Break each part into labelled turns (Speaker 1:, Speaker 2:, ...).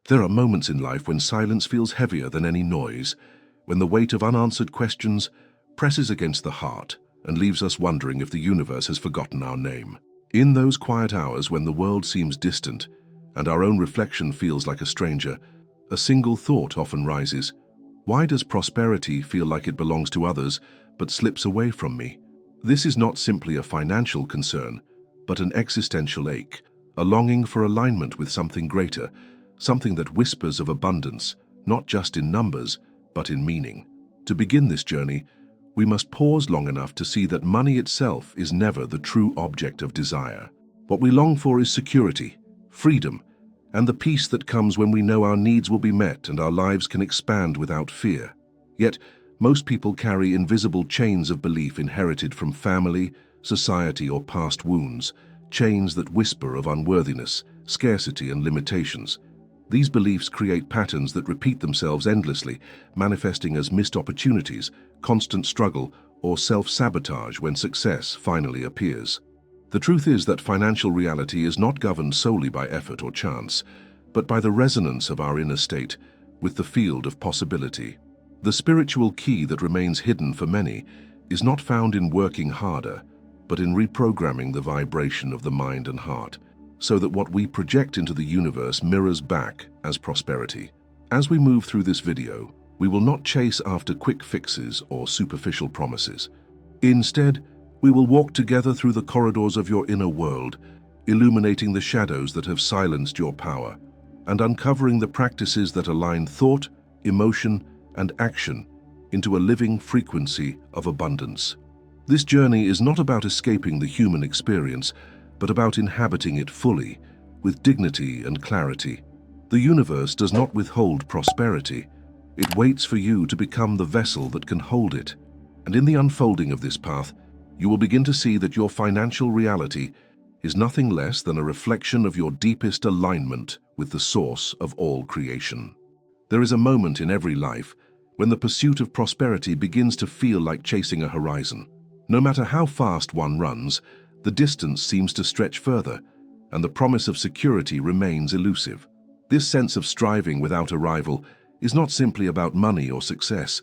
Speaker 1: There are moments in life when silence feels heavier than any noise, when the weight of unanswered questions presses against the heart and leaves us wondering if the universe has forgotten our name. In those quiet hours when the world seems distant and our own reflection feels like a stranger, a single thought often rises. Why does prosperity feel like it belongs to others but slips away from me? This is not simply a financial concern, but an existential ache, a longing for alignment with something greater, something that whispers of abundance, not just in numbers, but in meaning. To begin this journey, we must pause long enough to see that money itself is never the true object of desire. What we long for is security, freedom, and the peace that comes when we know our needs will be met and our lives can expand without fear. Yet, most people carry invisible chains of belief inherited from family, society, or past wounds, chains that whisper of unworthiness, scarcity, and limitations. These beliefs create patterns that repeat themselves endlessly, manifesting as missed opportunities, constant struggle, or self-sabotage when success finally appears. The truth is that financial reality is not governed solely by effort or chance, but by the resonance of our inner state with the field of possibility. The spiritual key that remains hidden for many is not found in working harder, but in reprogramming the vibration of the mind and heart, so that what we project into the universe mirrors back as prosperity. As we move through this video, we will not chase after quick fixes or superficial promises. Instead, we will walk together through the corridors of your inner world, illuminating the shadows that have silenced your power, and uncovering the practices that align thought, emotion, and action into a living frequency of abundance. This journey is not about escaping the human experience, but about inhabiting it fully, with dignity and clarity. The universe does not withhold prosperity. It waits for you to become the vessel that can hold it. And in the unfolding of this path, you will begin to see that your financial reality is nothing less than a reflection of your deepest alignment with the source of all creation. There is a moment in every life when the pursuit of prosperity begins to feel like chasing a horizon. No matter how fast one runs, the distance seems to stretch further, and the promise of security remains elusive. This sense of striving without a rival is not simply about money or success.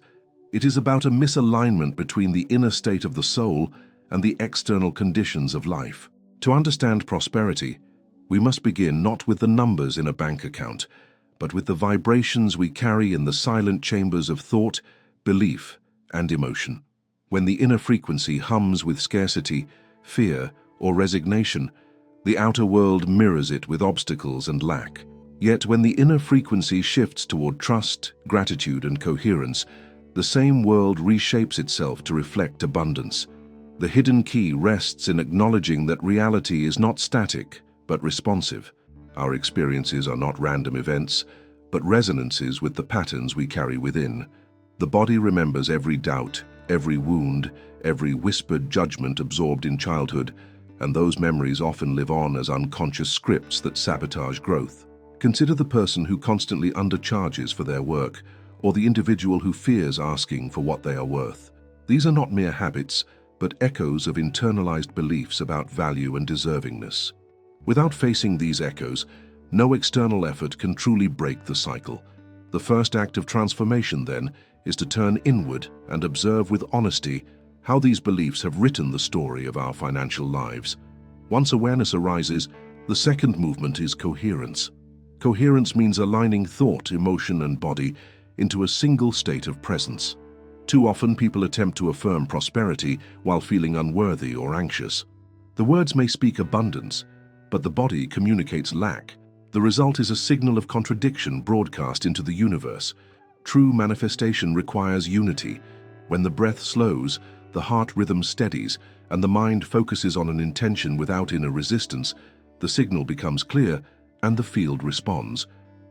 Speaker 1: It is about a misalignment between the inner state of the soul and the external conditions of life. To understand prosperity, we must begin not with the numbers in a bank account, but with the vibrations we carry in the silent chambers of thought, belief, and emotion. When the inner frequency hums with scarcity, fear, or resignation, the outer world mirrors it with obstacles and lack. Yet when the inner frequency shifts toward trust, gratitude, and coherence, the same world reshapes itself to reflect abundance. The hidden key rests in acknowledging that reality is not static, but responsive. Our experiences are not random events, but resonances with the patterns we carry within. The body remembers every doubt, every wound, every whispered judgment absorbed in childhood, and those memories often live on as unconscious scripts that sabotage growth. Consider the person who constantly undercharges for their work, or the individual who fears asking for what they are worth. These are not mere habits, but echoes of internalized beliefs about value and deservingness. Without facing these echoes, no external effort can truly break the cycle. The first act of transformation, then, is to turn inward and observe with honesty how these beliefs have written the story of our financial lives. Once awareness arises, the second movement is coherence. Coherence means aligning thought, emotion, and body into a single state of presence. Too often, people attempt to affirm prosperity while feeling unworthy or anxious. The words may speak abundance, but the body communicates lack. The result is a signal of contradiction broadcast into the universe. True manifestation requires unity. When the breath slows, the heart rhythm steadies, and the mind focuses on an intention without inner resistance, the signal becomes clear and the field responds.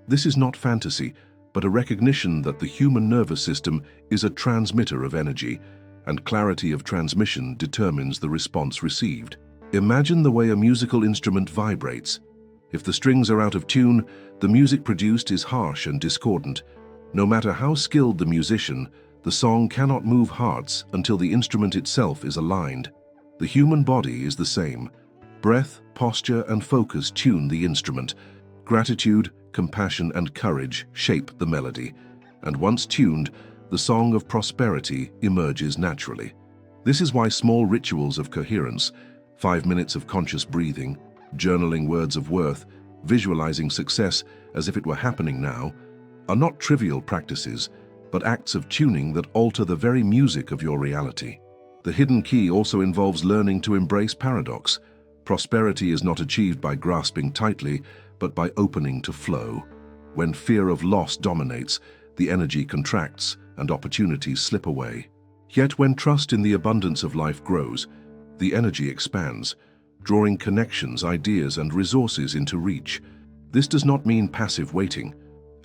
Speaker 1: This is not fantasy, but a recognition that the human nervous system is a transmitter of energy, and clarity of transmission determines the response received. Imagine the way a musical instrument vibrates. If the strings are out of tune, the music produced is harsh and discordant. No matter how skilled the musician, the song cannot move hearts until the instrument itself is aligned. The human body is the same. Breath, posture, and focus tune the instrument. Gratitude, compassion, and courage shape the melody, and once tuned, the song of prosperity emerges naturally. This is why small rituals of coherence, 5 minutes of conscious breathing, journaling words of worth, visualizing success as if it were happening now, are not trivial practices, but acts of tuning that alter the very music of your reality. The hidden key also involves learning to embrace paradox. Prosperity is not achieved by grasping tightly, but by opening to flow. When fear of loss dominates, the energy contracts and opportunities slip away. Yet when trust in the abundance of life grows, the energy expands, drawing connections, ideas, and resources into reach. This does not mean passive waiting.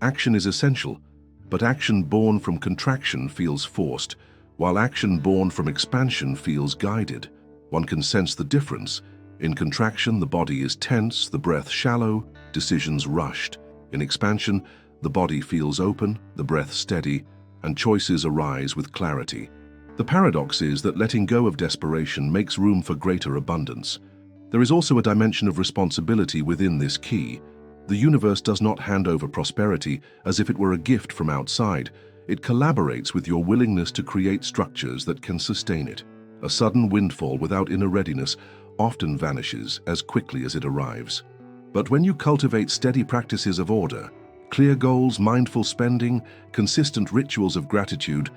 Speaker 1: Action is essential, but action born from contraction feels forced, while action born from expansion feels guided. One can sense the difference. In contraction, the body is tense, the breath shallow, decisions rushed. In expansion, the body feels open, the breath steady, and choices arise with clarity. The paradox is that letting go of desperation makes room for greater abundance. There is also a dimension of responsibility within this key. The universe does not hand over prosperity as if it were a gift from outside. It collaborates with your willingness to create structures that can sustain it. A sudden windfall without inner readiness often vanishes as quickly as it arrives. But when you cultivate steady practices of order, clear goals, mindful spending, consistent rituals of gratitude,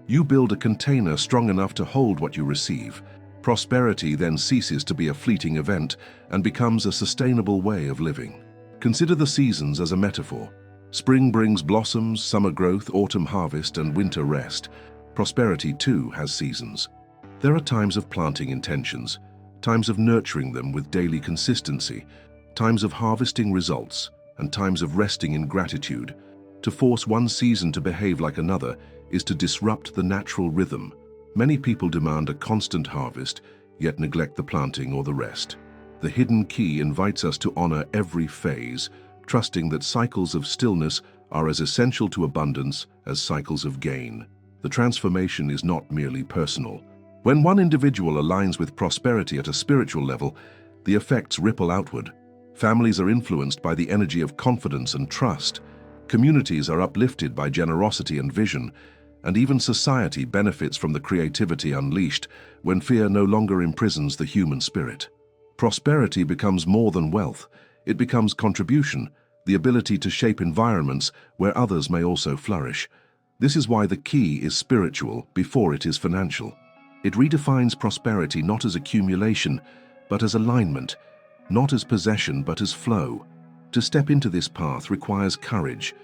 Speaker 1: you build a container strong enough to hold what you receive. Prosperity then ceases to be a fleeting event and becomes a sustainable way of living. Consider the seasons as a metaphor. Spring brings blossoms, summer growth, autumn harvest, and winter rest. Prosperity, too, has seasons. There are times of planting intentions, times of nurturing them with daily consistency, times of harvesting results, and times of resting in gratitude. To force one season to behave like another is to disrupt the natural rhythm. Many people demand a constant harvest, yet neglect the planting or the rest. The hidden key invites us to honor every phase, trusting that cycles of stillness are as essential to abundance as cycles of gain. The transformation is not merely personal. When one individual aligns with prosperity at a spiritual level, the effects ripple outward. Families are influenced by the energy of confidence and trust. Communities are uplifted by generosity and vision, and even society benefits from the creativity unleashed when fear no longer imprisons the human spirit. Prosperity becomes more than wealth. It becomes contribution, the ability to shape environments where others may also flourish. This is why the key is spiritual before it is financial. It redefines prosperity not as accumulation, but as alignment, not as possession, but as flow. To step into this path requires courage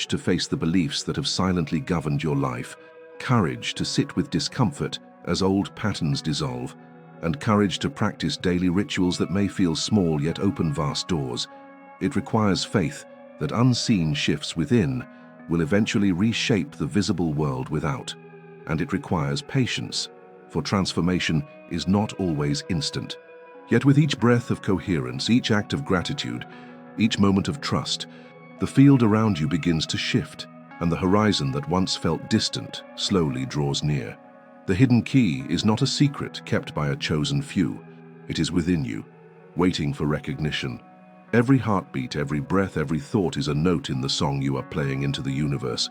Speaker 1: to face the beliefs that have silently governed your life, courage to sit with discomfort as old patterns dissolve, and courage to practice daily rituals that may feel small yet open vast doors. It requires faith that unseen shifts within will eventually reshape the visible world without. And it requires patience, for transformation is not always instant. Yet with each breath of coherence, each act of gratitude, each moment of trust, the field around you begins to shift, and the horizon that once felt distant slowly draws near. The hidden key is not a secret kept by a chosen few. It is within you, waiting for recognition. Every heartbeat, every breath, every thought is a note in the song you are playing into the universe.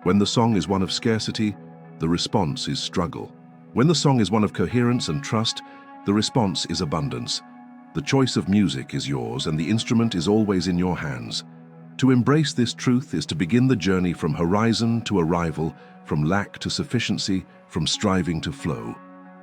Speaker 1: When the song is one of scarcity, the response is struggle. When the song is one of coherence and trust, the response is abundance. The choice of music is yours, and the instrument is always in your hands. To embrace this truth is to begin the journey from horizon to arrival, from lack to sufficiency, from striving to flow.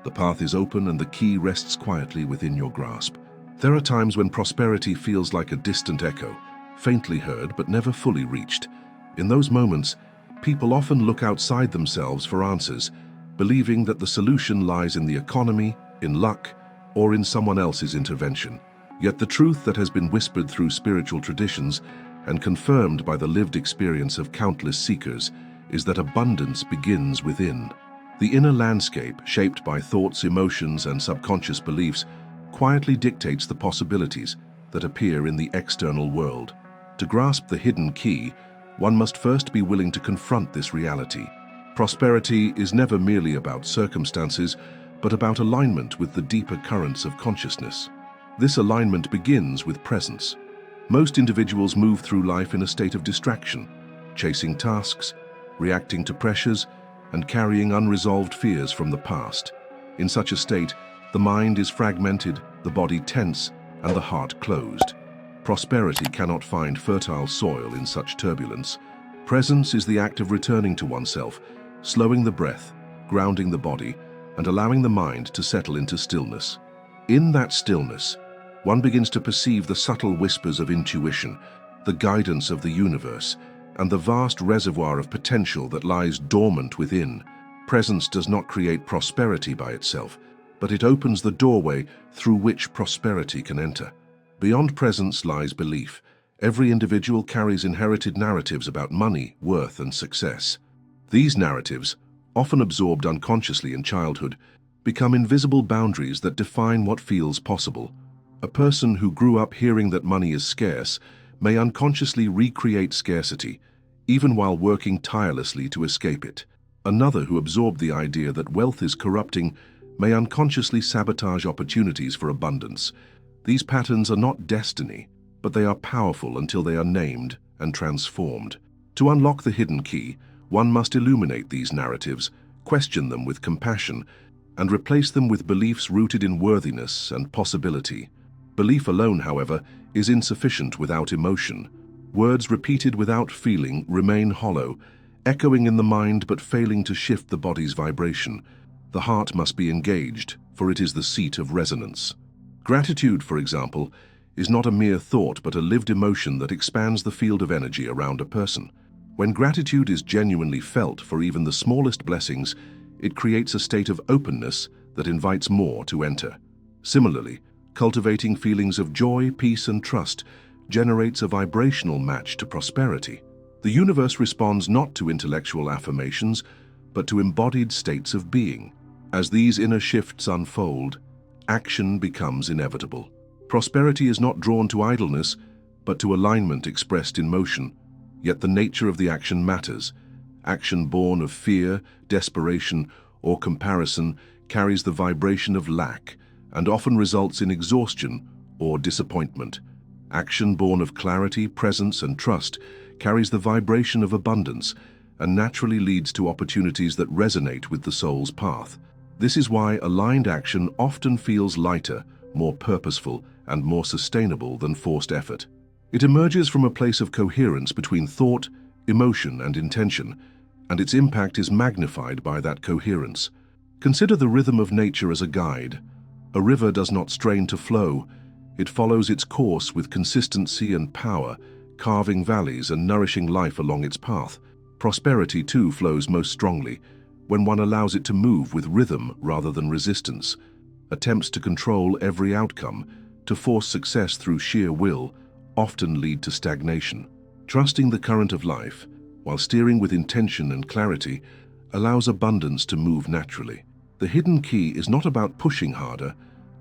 Speaker 1: The path is open and the key rests quietly within your grasp. There are times when prosperity feels like a distant echo, faintly heard but never fully reached. In those moments, people often look outside themselves for answers, believing that the solution lies in the economy, in luck, or in someone else's intervention. Yet the truth that has been whispered through spiritual traditions and confirmed by the lived experience of countless seekers is that abundance begins within. The inner landscape, shaped by thoughts, emotions, and subconscious beliefs, quietly dictates the possibilities that appear in the external world. To grasp the hidden key, one must first be willing to confront this reality. Prosperity is never merely about circumstances, but about alignment with the deeper currents of consciousness. This alignment begins with presence. Most individuals move through life in a state of distraction, chasing tasks, reacting to pressures, and carrying unresolved fears from the past. In such a state, the mind is fragmented, the body tense, and the heart closed. Prosperity cannot find fertile soil in such turbulence. Presence is the act of returning to oneself, slowing the breath, grounding the body, and allowing the mind to settle into stillness. In that stillness, one begins to perceive the subtle whispers of intuition, the guidance of the universe, and the vast reservoir of potential that lies dormant within. Presence does not create prosperity by itself, but it opens the doorway through which prosperity can enter. Beyond presence lies belief. Every individual carries inherited narratives about money, worth, and success. These narratives, often absorbed unconsciously in childhood, become invisible boundaries that define what feels possible. A person who grew up hearing that money is scarce may unconsciously recreate scarcity, even while working tirelessly to escape it. Another who absorbed the idea that wealth is corrupting may unconsciously sabotage opportunities for abundance. These patterns are not destiny, but they are powerful until they are named and transformed. To unlock the hidden key, one must illuminate these narratives, question them with compassion, and replace them with beliefs rooted in worthiness and possibility. Belief alone, however, is insufficient without emotion. Words repeated without feeling remain hollow, echoing in the mind but failing to shift the body's vibration. The heart must be engaged, for it is the seat of resonance. Gratitude, for example, is not a mere thought but a lived emotion that expands the field of energy around a person. When gratitude is genuinely felt for even the smallest blessings, it creates a state of openness that invites more to enter. Similarly, cultivating feelings of joy, peace, and trust generates a vibrational match to prosperity. The universe responds not to intellectual affirmations, but to embodied states of being. As these inner shifts unfold, action becomes inevitable. Prosperity is not drawn to idleness, but to alignment expressed in motion. Yet the nature of the action matters. Action born of fear, desperation, or comparison carries the vibration of lack and often results in exhaustion or disappointment. Action born of clarity, presence, and trust carries the vibration of abundance and naturally leads to opportunities that resonate with the soul's path. This is why aligned action often feels lighter, more purposeful, and more sustainable than forced effort. It emerges from a place of coherence between thought, emotion, and intention, and its impact is magnified by that coherence. Consider the rhythm of nature as a guide. A river does not strain to flow. It follows its course with consistency and power, carving valleys and nourishing life along its path. Prosperity, too, flows most strongly when one allows it to move with rhythm rather than resistance. Attempts to control every outcome, to force success through sheer will, often lead to stagnation. Trusting the current of life, while steering with intention and clarity, allows abundance to move naturally. The hidden key is not about pushing harder,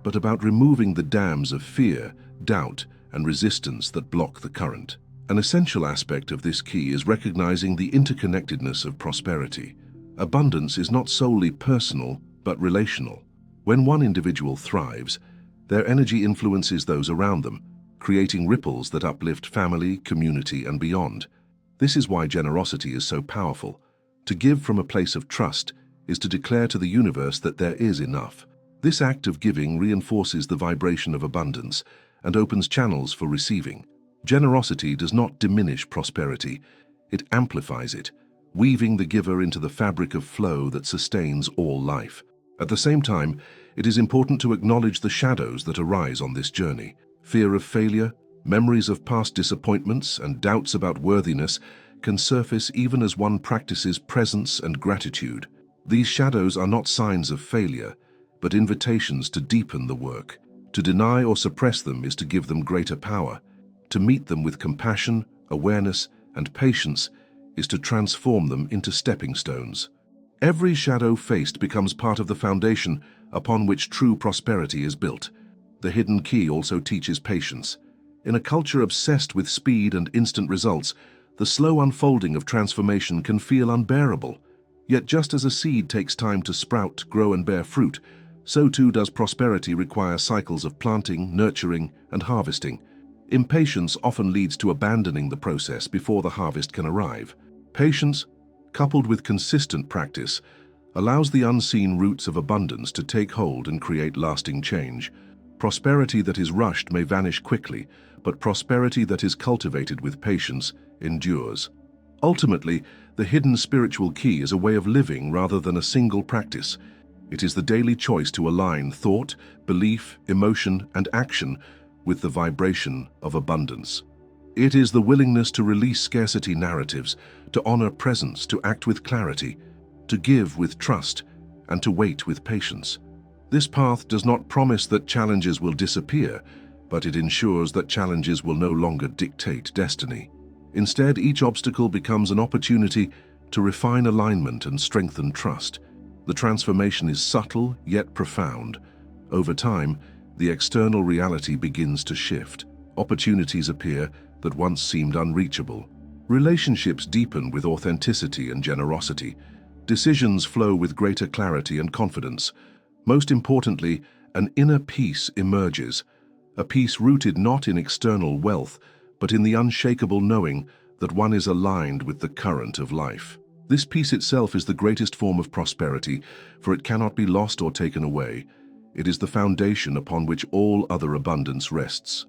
Speaker 1: but about removing the dams of fear, doubt, and resistance that block the current. An essential aspect of this key is recognizing the interconnectedness of prosperity. Abundance is not solely personal, but relational. When one individual thrives, their energy influences those around them, creating ripples that uplift family, community, and beyond. This is why generosity is so powerful. To give from a place of trust is to declare to the universe that there is enough. This act of giving reinforces the vibration of abundance and opens channels for receiving. Generosity does not diminish prosperity, it amplifies it, weaving the giver into the fabric of flow that sustains all life. At the same time, it is important to acknowledge the shadows that arise on this journey. Fear of failure, memories of past disappointments, and doubts about worthiness can surface even as one practices presence and gratitude. These shadows are not signs of failure, but invitations to deepen the work. To deny or suppress them is to give them greater power. To meet them with compassion, awareness, and patience is to transform them into stepping stones. Every shadow faced becomes part of the foundation upon which true prosperity is built. The hidden key also teaches patience. In a culture obsessed with speed and instant results, the slow unfolding of transformation can feel unbearable. Yet just as a seed takes time to sprout, grow, and bear fruit, so too does prosperity require cycles of planting, nurturing, and harvesting. Impatience often leads to abandoning the process before the harvest can arrive. Patience, coupled with consistent practice, allows the unseen roots of abundance to take hold and create lasting change. Prosperity that is rushed may vanish quickly, but prosperity that is cultivated with patience endures. Ultimately, the hidden spiritual key is a way of living rather than a single practice. It is the daily choice to align thought, belief, emotion, and action with the vibration of abundance. It is the willingness to release scarcity narratives, to honor presence, to act with clarity, to give with trust, and to wait with patience. This path does not promise that challenges will disappear, but it ensures that challenges will no longer dictate destiny. Instead, each obstacle becomes an opportunity to refine alignment and strengthen trust. The transformation is subtle yet profound. Over time, the external reality begins to shift. Opportunities appear that once seemed unreachable. Relationships deepen with authenticity and generosity. Decisions flow with greater clarity and confidence. Most importantly, an inner peace emerges, a peace rooted not in external wealth, but in the unshakable knowing that one is aligned with the current of life. This peace itself is the greatest form of prosperity, for it cannot be lost or taken away. It is the foundation upon which all other abundance rests.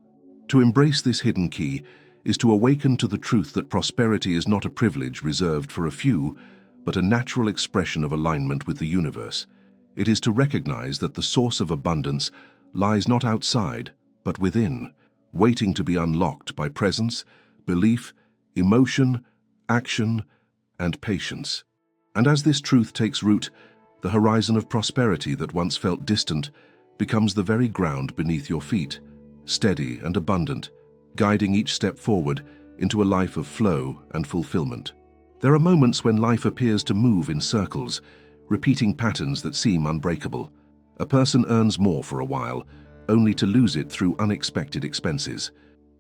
Speaker 1: To embrace this hidden key is to awaken to the truth that prosperity is not a privilege reserved for a few, but a natural expression of alignment with the universe. It is to recognize that the source of abundance lies not outside, but within, waiting to be unlocked by presence, belief, emotion, action, and patience. And as this truth takes root, the horizon of prosperity that once felt distant becomes the very ground beneath your feet, steady and abundant, guiding each step forward into a life of flow and fulfillment. There are moments when life appears to move in circles, repeating patterns that seem unbreakable. A person earns more for a while, only to lose it through unexpected expenses.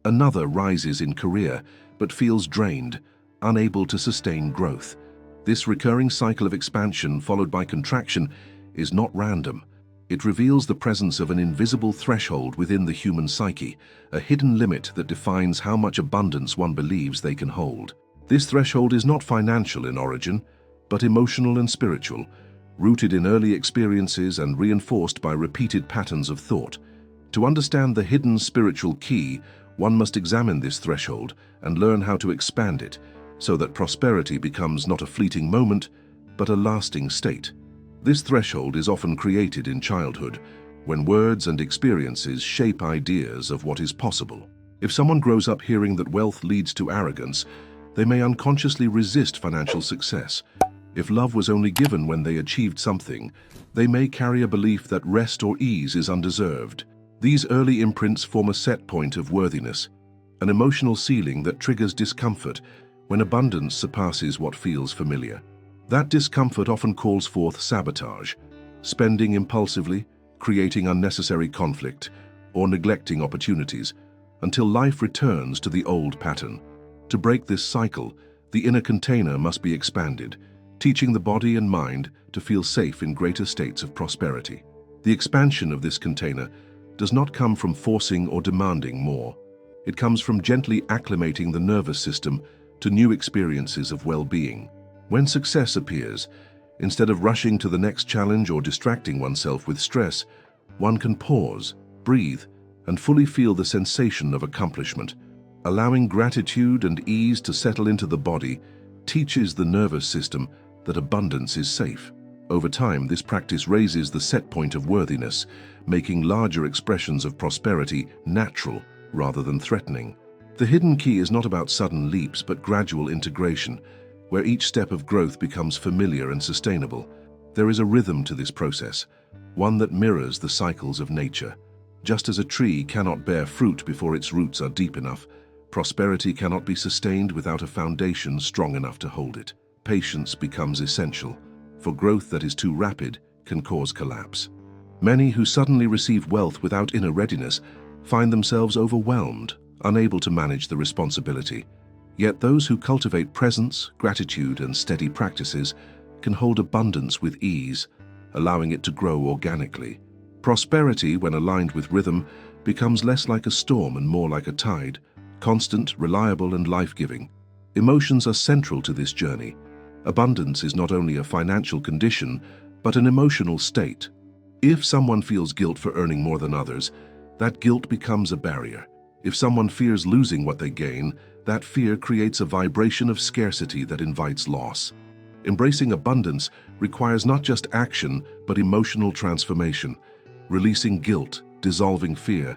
Speaker 1: Another rises in career, but feels drained, unable to sustain growth. This recurring cycle of expansion followed by contraction is not random. It reveals the presence of an invisible threshold within the human psyche, a hidden limit that defines how much abundance one believes they can hold. This threshold is not financial in origin, but emotional and spiritual, rooted in early experiences and reinforced by repeated patterns of thought. To understand the hidden spiritual key, one must examine this threshold and learn how to expand it, so that prosperity becomes not a fleeting moment, but a lasting state. This threshold is often created in childhood, when words and experiences shape ideas of what is possible. If someone grows up hearing that wealth leads to arrogance, they may unconsciously resist financial success. If love was only given when they achieved something, they may carry a belief that rest or ease is undeserved. These early imprints form a set point of worthiness, an emotional ceiling that triggers discomfort when abundance surpasses what feels familiar. That discomfort often calls forth sabotage, spending impulsively, creating unnecessary conflict, or neglecting opportunities, until life returns to the old pattern. To break this cycle, the inner container must be expanded, teaching the body and mind to feel safe in greater states of prosperity. The expansion of this container does not come from forcing or demanding more. It comes from gently acclimating the nervous system to new experiences of well-being. When success appears, instead of rushing to the next challenge or distracting oneself with stress, one can pause, breathe, and fully feel the sensation of accomplishment. Allowing gratitude and ease to settle into the body teaches the nervous system that abundance is safe. Over time, this practice raises the set point of worthiness, making larger expressions of prosperity natural rather than threatening. The hidden key is not about sudden leaps, but gradual integration, where each step of growth becomes familiar and sustainable. There is a rhythm to this process, one that mirrors the cycles of nature. Just as a tree cannot bear fruit before its roots are deep enough, prosperity cannot be sustained without a foundation strong enough to hold it. Patience becomes essential, for growth that is too rapid can cause collapse. Many who suddenly receive wealth without inner readiness find themselves overwhelmed, unable to manage the responsibility. Yet those who cultivate presence, gratitude, and steady practices can hold abundance with ease, allowing it to grow organically. Prosperity, when aligned with rhythm, becomes less like a storm and more like a tide, constant, reliable, and life-giving. Emotions are central to this journey. Abundance is not only a financial condition, but an emotional state. If someone feels guilt for earning more than others, that guilt becomes a barrier. If someone fears losing what they gain, that fear creates a vibration of scarcity that invites loss. Embracing abundance requires not just action, but emotional transformation, releasing guilt, dissolving fear,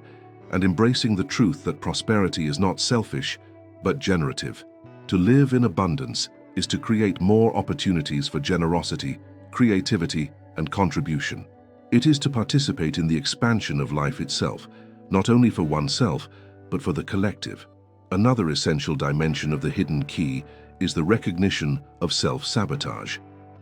Speaker 1: and embracing the truth that prosperity is not selfish, but generative. To live in abundance is to create more opportunities for generosity, creativity, and contribution. It is to participate in the expansion of life itself, not only for oneself, but for the collective. Another essential dimension of the hidden key is the recognition of self-sabotage.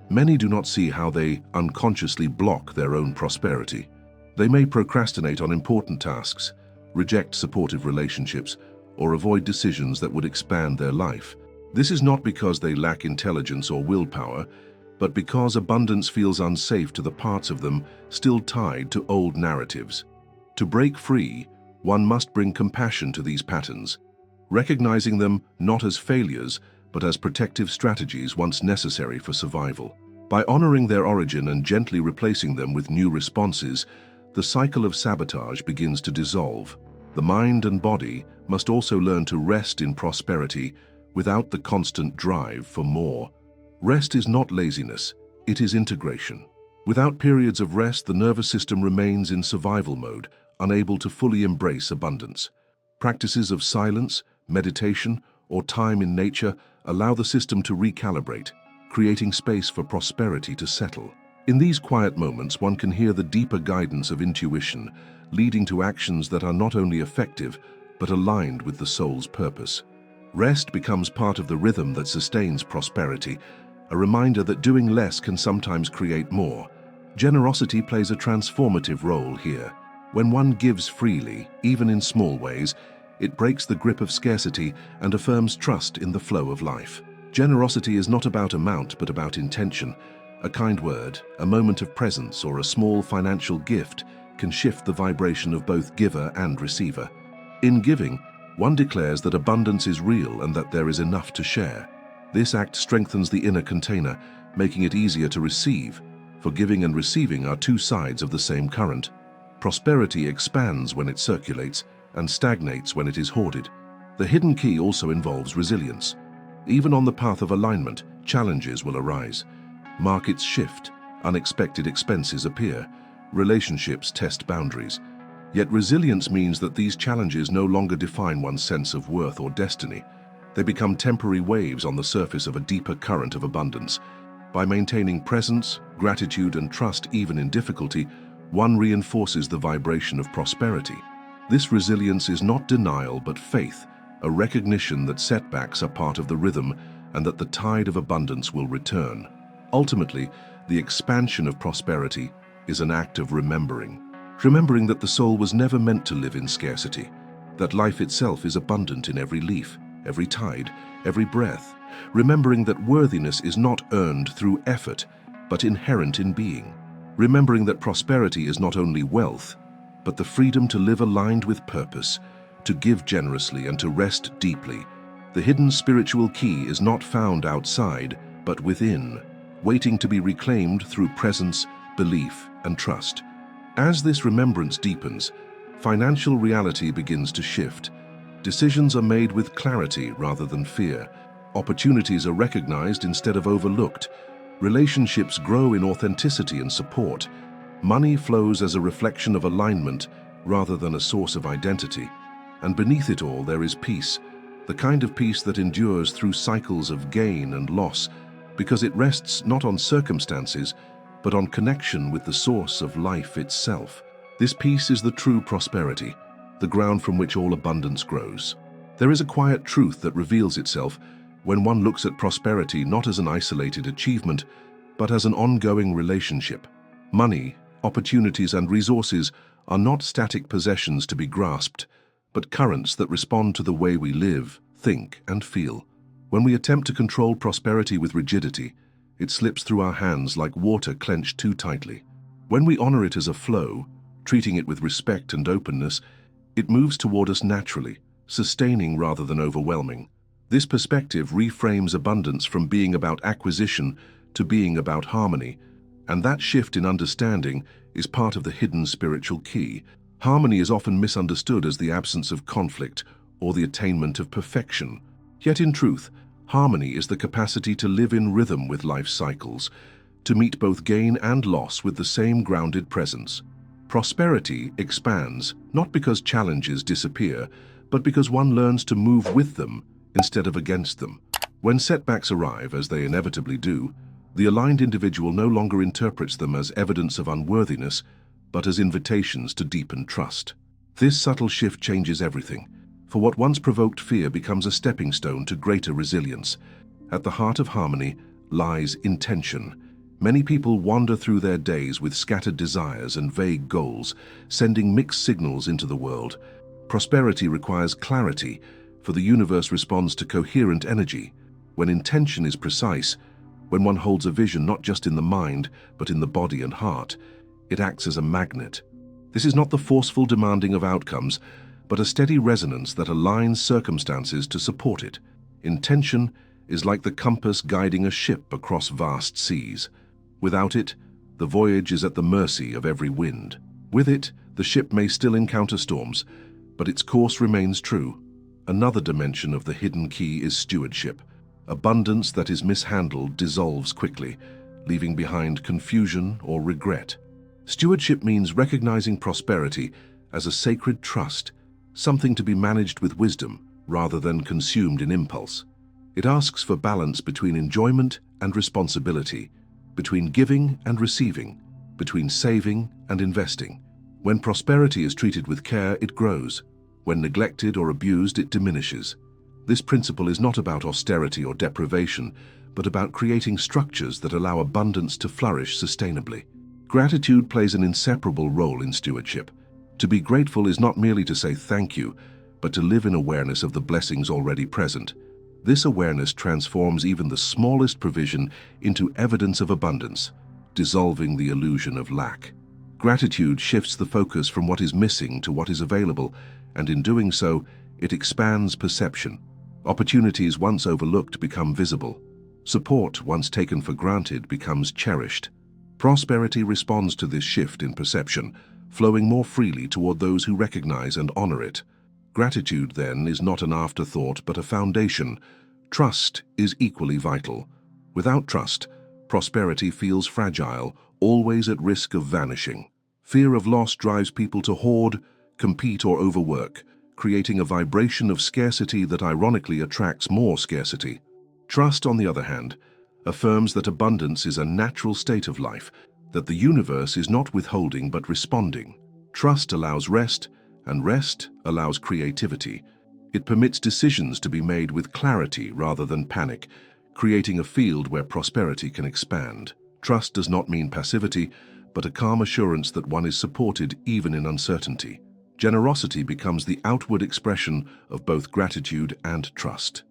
Speaker 1: Many do not see how they unconsciously block their own prosperity. They may procrastinate on important tasks, reject supportive relationships, or avoid decisions that would expand their life. This is not because they lack intelligence or willpower, but because abundance feels unsafe to the parts of them still tied to old narratives. To break free, one must bring compassion to these patterns, recognizing them not as failures, but as protective strategies once necessary for survival. By honoring their origin and gently replacing them with new responses, the cycle of sabotage begins to dissolve. The mind and body must also learn to rest in prosperity without the constant drive for more. Rest is not laziness, it is integration. Without periods of rest, the nervous system remains in survival mode, unable to fully embrace abundance. Practices of silence, meditation, or time in nature allow the system to recalibrate, creating space for prosperity to settle. In these quiet moments, one can hear the deeper guidance of intuition, leading to actions that are not only effective, but aligned with the soul's purpose. Rest becomes part of the rhythm that sustains prosperity, a reminder that doing less can sometimes create more. Generosity plays a transformative role here. When one gives freely, even in small ways, it breaks the grip of scarcity and affirms trust in the flow of life. Generosity is not about amount, but about intention. A kind word, a moment of presence, or a small financial gift can shift the vibration of both giver and receiver. In giving, one declares that abundance is real and that there is enough to share. This act strengthens the inner container, making it easier to receive, for giving and receiving are two sides of the same current. Prosperity expands when it circulates and stagnates when it is hoarded. The hidden key also involves resilience. Even on the path of alignment, challenges will arise. Markets shift, unexpected expenses appear, relationships test boundaries. Yet resilience means that these challenges no longer define one's sense of worth or destiny. They become temporary waves on the surface of a deeper current of abundance. By maintaining presence, gratitude, and trust even in difficulty, one reinforces the vibration of prosperity. This resilience is not denial but faith, a recognition that setbacks are part of the rhythm and that the tide of abundance will return. Ultimately, the expansion of prosperity is an act of remembering that the soul was never meant to live in scarcity, that life itself is abundant in every leaf, every tide, every breath, remembering that worthiness is not earned through effort, but inherent in being, remembering that prosperity is not only wealth, but the freedom to live aligned with purpose, to give generously and to rest deeply. The hidden spiritual key is not found outside, but within, waiting to be reclaimed through presence, belief, and trust. As this remembrance deepens, financial reality begins to shift. Decisions are made with clarity rather than fear. Opportunities are recognized instead of overlooked. Relationships grow in authenticity and support. Money flows as a reflection of alignment rather than a source of identity. And beneath it all, there is peace, the kind of peace that endures through cycles of gain and loss, because it rests not on circumstances, but on connection with the source of life itself. This peace is the true prosperity, the ground from which all abundance grows. There is a quiet truth that reveals itself when one looks at prosperity not as an isolated achievement, but as an ongoing relationship. Money, opportunities, and resources are not static possessions to be grasped, but currents that respond to the way we live, think, and feel. When we attempt to control prosperity with rigidity, it slips through our hands like water clenched too tightly. When we honor it as a flow, treating it with respect and openness, It moves toward us naturally, sustaining rather than overwhelming. This perspective reframes abundance from being about acquisition to being about harmony, and that shift in understanding is part of the hidden spiritual key. Harmony is often misunderstood as the absence of conflict or the attainment of perfection. Yet in truth, harmony is the capacity to live in rhythm with life's cycles, to meet both gain and loss with the same grounded presence. Prosperity expands, not because challenges disappear, but because one learns to move with them instead of against them. When setbacks arrive, as they inevitably do, the aligned individual no longer interprets them as evidence of unworthiness, but as invitations to deepen trust. This subtle shift changes everything, for what once provoked fear becomes a stepping stone to greater resilience. At the heart of harmony lies intention. Many people wander through their days with scattered desires and vague goals, sending mixed signals into the world. Prosperity requires clarity, for the universe responds to coherent energy. When intention is precise, when one holds a vision not just in the mind, but in the body and heart, it acts as a magnet. This is not the forceful demanding of outcomes, but a steady resonance that aligns circumstances to support it. Intention is like the compass guiding a ship across vast seas. Without it, the voyage is at the mercy of every wind. With it, the ship may still encounter storms, but its course remains true. Another dimension of the hidden key is stewardship. Abundance that is mishandled dissolves quickly, leaving behind confusion or regret. Stewardship means recognizing prosperity as a sacred trust, something to be managed with wisdom rather than consumed in impulse. It asks for balance between enjoyment and responsibility, between giving and receiving, between saving and investing. When prosperity is treated with care, it grows. When neglected or abused, it diminishes. This principle is not about austerity or deprivation, but about creating structures that allow abundance to flourish sustainably. Gratitude plays an inseparable role in stewardship. To be grateful is not merely to say thank you, but to live in awareness of the blessings already present. This awareness transforms even the smallest provision into evidence of abundance, dissolving the illusion of lack. Gratitude shifts the focus from what is missing to what is available, and in doing so, it expands perception. Opportunities once overlooked become visible. Support once taken for granted becomes cherished. Prosperity responds to this shift in perception, flowing more freely toward those who recognize and honor it. Gratitude, then, is not an afterthought but a foundation. Trust is equally vital. Without trust, prosperity feels fragile, always at risk of vanishing. Fear of loss drives people to hoard, compete, or overwork, creating a vibration of scarcity that ironically attracts more scarcity. Trust, on the other hand, affirms that abundance is a natural state of life, that the universe is not withholding but responding. Trust allows rest, and rest allows creativity. It permits decisions to be made with clarity rather than panic, creating a field where prosperity can expand. Trust does not mean passivity, but a calm assurance that one is supported even in uncertainty. Generosity becomes the outward expression of both gratitude and trust.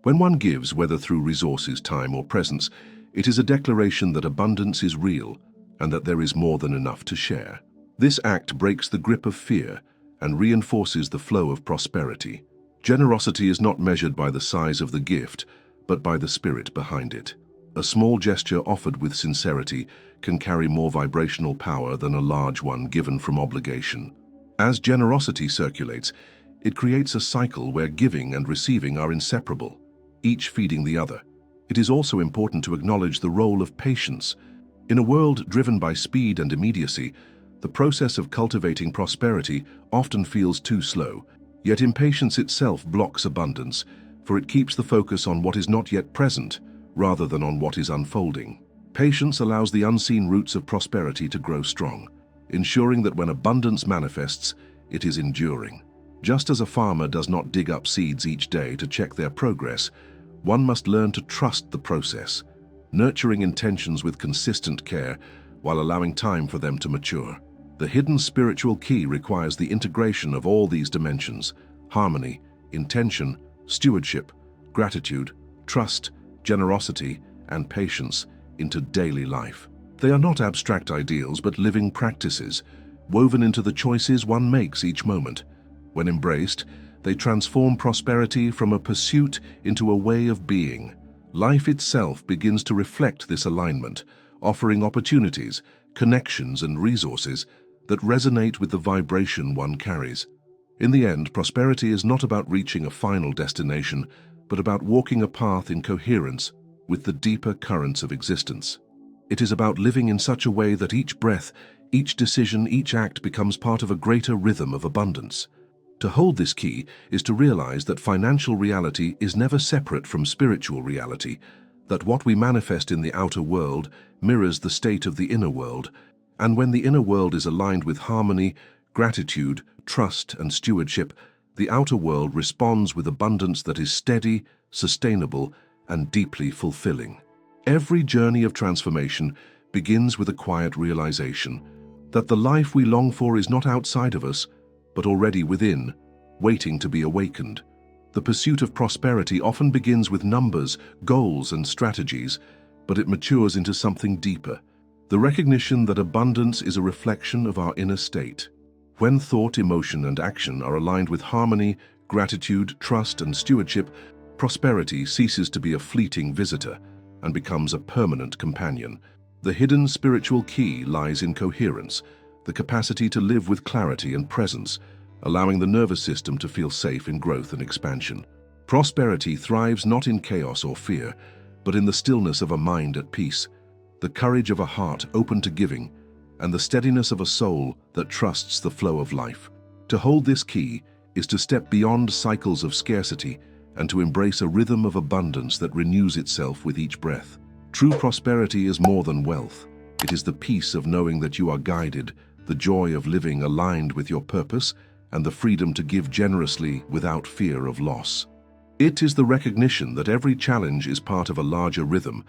Speaker 1: When one gives, whether through resources, time, or presence, it is a declaration that abundance is real and that there is more than enough to share. This act breaks the grip of fear and reinforces the flow of prosperity. Generosity is not measured by the size of the gift, but by the spirit behind it. A small gesture offered with sincerity can carry more vibrational power than a large one given from obligation. As generosity circulates, it creates a cycle where giving and receiving are inseparable, each feeding the other. It is also important to acknowledge the role of patience. In a world driven by speed and immediacy, the process of cultivating prosperity often feels too slow, yet impatience itself blocks abundance, for it keeps the focus on what is not yet present, rather than on what is unfolding. Patience allows the unseen roots of prosperity to grow strong, ensuring that when abundance manifests, it is enduring. Just as a farmer does not dig up seeds each day to check their progress, one must learn to trust the process, nurturing intentions with consistent care while allowing time for them to mature. The hidden spiritual key requires the integration of all these dimensions: harmony, intention, stewardship, gratitude, trust, generosity, and patience into daily life. They are not abstract ideals but living practices, woven into the choices one makes each moment. When embraced, they transform prosperity from a pursuit into a way of being. Life itself begins to reflect this alignment, offering opportunities, connections, and resources that resonate with the vibration one carries. In the end, prosperity is not about reaching a final destination, but about walking a path in coherence with the deeper currents of existence. It is about living in such a way that each breath, each decision, each act becomes part of a greater rhythm of abundance. To hold this key is to realize that financial reality is never separate from spiritual reality, that what we manifest in the outer world mirrors the state of the inner world, and when the inner world is aligned with harmony, gratitude, trust, and stewardship, the outer world responds with abundance that is steady, sustainable, and deeply fulfilling. Every journey of transformation begins with a quiet realization that the life we long for is not outside of us, but already within, waiting to be awakened. The pursuit of prosperity often begins with numbers, goals, and strategies, but it matures into something deeper, the recognition that abundance is a reflection of our inner state. When thought, emotion, and action are aligned with harmony, gratitude, trust, and stewardship, prosperity ceases to be a fleeting visitor and becomes a permanent companion. The hidden spiritual key lies in coherence, the capacity to live with clarity and presence, allowing the nervous system to feel safe in growth and expansion. Prosperity thrives not in chaos or fear, but in the stillness of a mind at peace, the courage of a heart open to giving, and the steadiness of a soul that trusts the flow of life. To hold this key is to step beyond cycles of scarcity and to embrace a rhythm of abundance that renews itself with each breath. True prosperity is more than wealth. It is the peace of knowing that you are guided, the joy of living aligned with your purpose, and the freedom to give generously without fear of loss. It is the recognition that every challenge is part of a larger rhythm,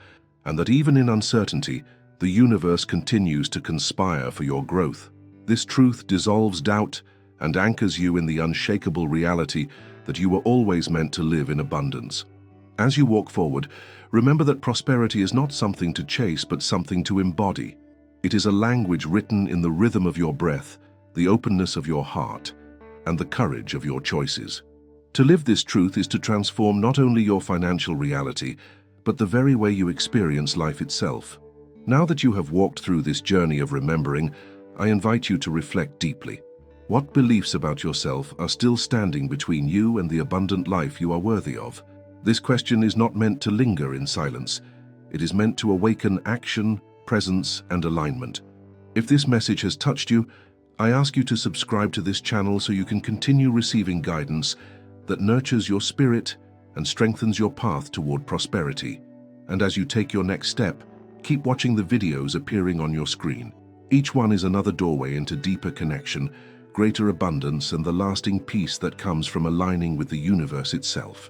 Speaker 1: and that even in uncertainty, the universe continues to conspire for your growth. This truth dissolves doubt and anchors you in the unshakable reality that you were always meant to live in abundance. As you walk forward, remember that prosperity is not something to chase, but something to embody. It is a language written in the rhythm of your breath, the openness of your heart, and the courage of your choices. To live this truth is to transform not only your financial reality, but the very way you experience life itself. Now that you have walked through this journey of remembering, I invite you to reflect deeply. What beliefs about yourself are still standing between you and the abundant life you are worthy of? This question is not meant to linger in silence. It is meant to awaken action, presence, and alignment. If this message has touched you, I ask you to subscribe to this channel so you can continue receiving guidance that nurtures your spirit and strengthens your path toward prosperity. And as you take your next step, keep watching the videos appearing on your screen. Each one is another doorway into deeper connection, greater abundance, and the lasting peace that comes from aligning with the universe itself.